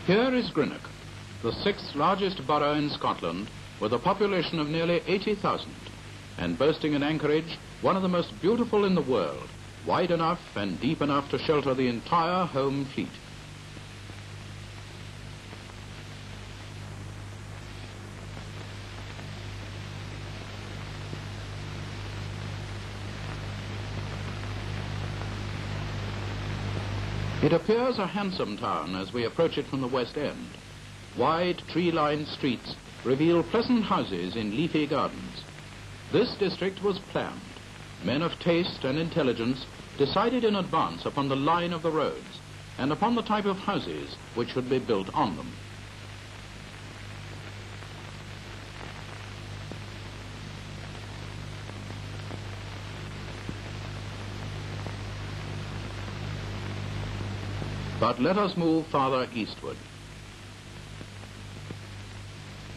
Here is Greenock, the sixth largest borough in Scotland, with a population of nearly 80,000, and boasting an anchorage, one of the most beautiful in the world, wide enough and deep enough to shelter the entire home fleet. It appears a handsome town as we approach it from the West End. Wide tree-lined streets reveal pleasant houses in leafy gardens. This district was planned. Men of taste and intelligence decided in advance upon the line of the roads and upon the type of houses which should be built on them. But let us move farther eastward.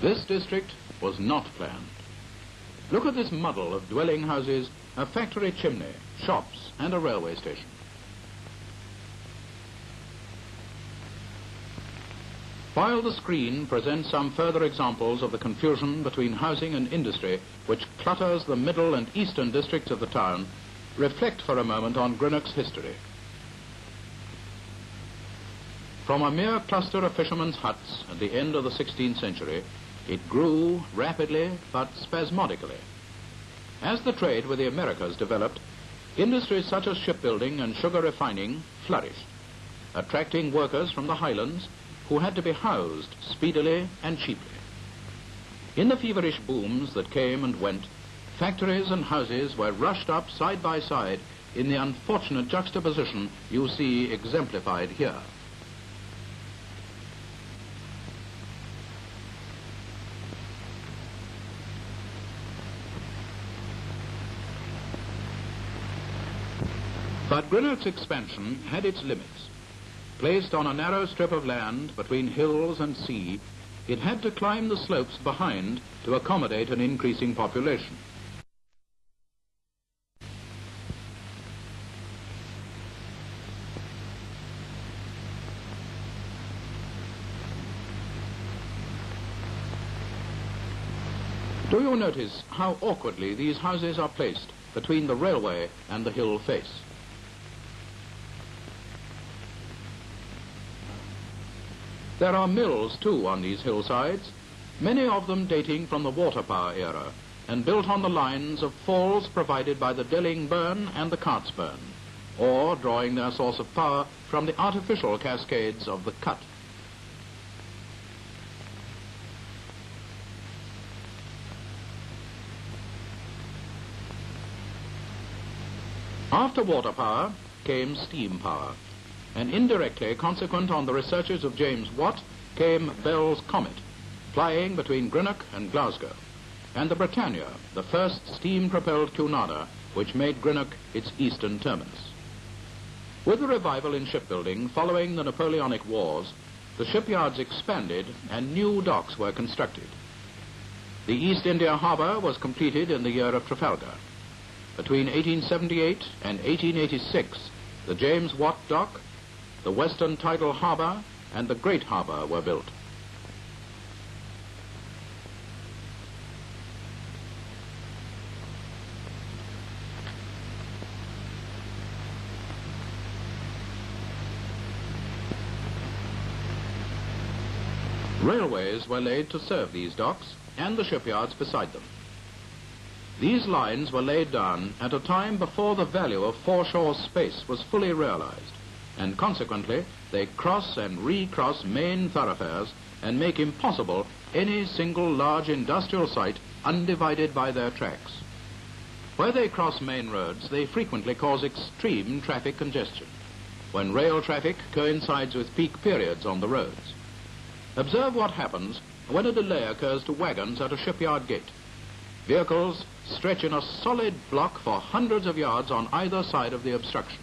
This district was not planned. Look at this muddle of dwelling houses, a factory chimney, shops, and a railway station. While the screen presents some further examples of the confusion between housing and industry which clutters the middle and eastern districts of the town, reflect for a moment on Greenock's history. From a mere cluster of fishermen's huts at the end of the 16th century, it grew rapidly but spasmodically. As the trade with the Americas developed, industries such as shipbuilding and sugar refining flourished, attracting workers from the highlands who had to be housed speedily and cheaply. In the feverish booms that came and went, factories and houses were rushed up side by side in the unfortunate juxtaposition you see exemplified here. But Greenock's expansion had its limits. Placed on a narrow strip of land between hills and sea, it had to climb the slopes behind to accommodate an increasing population. Do you notice how awkwardly these houses are placed between the railway and the hill face? There are mills, too, on these hillsides, many of them dating from the water power era and built on the lines of falls provided by the Delling burn and the Carts burn, or drawing their source of power from the artificial cascades of the Cut. After water power came steam power, and indirectly consequent on the researches of James Watt came Bell's Comet, flying between Greenock and Glasgow, and the Britannia, the first steam-propelled Cunarder, which made Greenock its eastern terminus. With the revival in shipbuilding following the Napoleonic Wars, the shipyards expanded and new docks were constructed. The East India Harbour was completed in the year of Trafalgar. Between 1878 and 1886, the James Watt Dock, the Western Tidal Harbour, and the Great Harbour were built. Railways were laid to serve these docks and the shipyards beside them. These lines were laid down at a time before the value of foreshore space was fully realized, and consequently they cross and recross main thoroughfares and make impossible any single large industrial site undivided by their tracks. Where they cross main roads, they frequently cause extreme traffic congestion, when rail traffic coincides with peak periods on the roads. Observe what happens when a delay occurs to wagons at a shipyard gate. Vehicles stretch in a solid block for hundreds of yards on either side of the obstruction.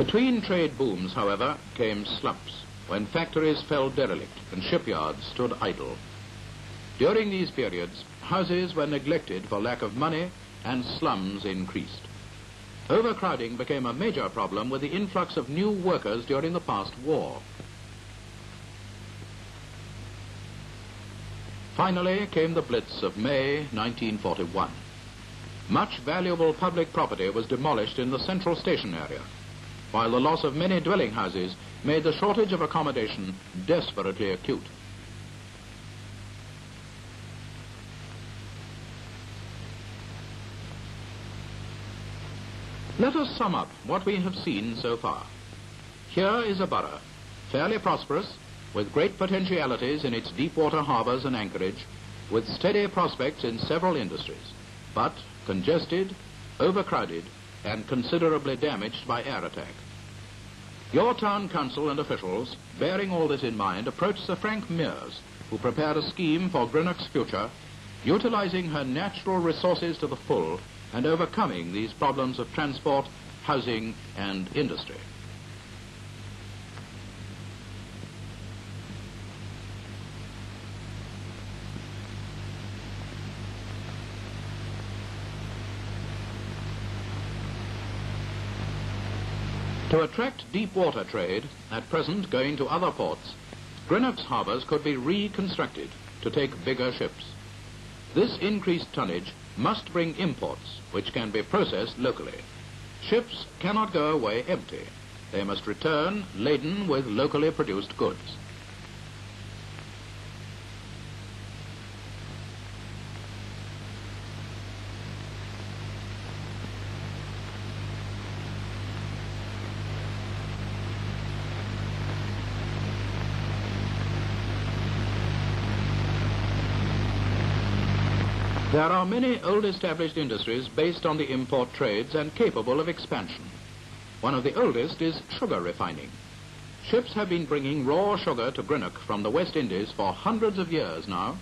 Between trade booms, however, came slumps, when factories fell derelict and shipyards stood idle. During these periods, houses were neglected for lack of money and slums increased. Overcrowding became a major problem with the influx of new workers during the past war. Finally came the Blitz of May 1941. Much valuable public property was demolished in the Central Station area, while the loss of many dwelling houses made the shortage of accommodation desperately acute. Let us sum up what we have seen so far. Here is a borough, fairly prosperous, with great potentialities in its deep water harbors and anchorage, with steady prospects in several industries, but congested, overcrowded, and considerably damaged by air attack. Your town council and officials, bearing all this in mind, approached Sir Frank Mears, who prepared a scheme for Greenock's future, utilizing her natural resources to the full and overcoming these problems of transport, housing, and industry. To attract deep water trade, at present going to other ports, Greenock's harbours could be reconstructed to take bigger ships. This increased tonnage must bring imports, which can be processed locally. Ships cannot go away empty. They must return laden with locally produced goods. There are many old established industries based on the import trades and capable of expansion. One of the oldest is sugar refining. Ships have been bringing raw sugar to Greenock from the West Indies for hundreds of years now,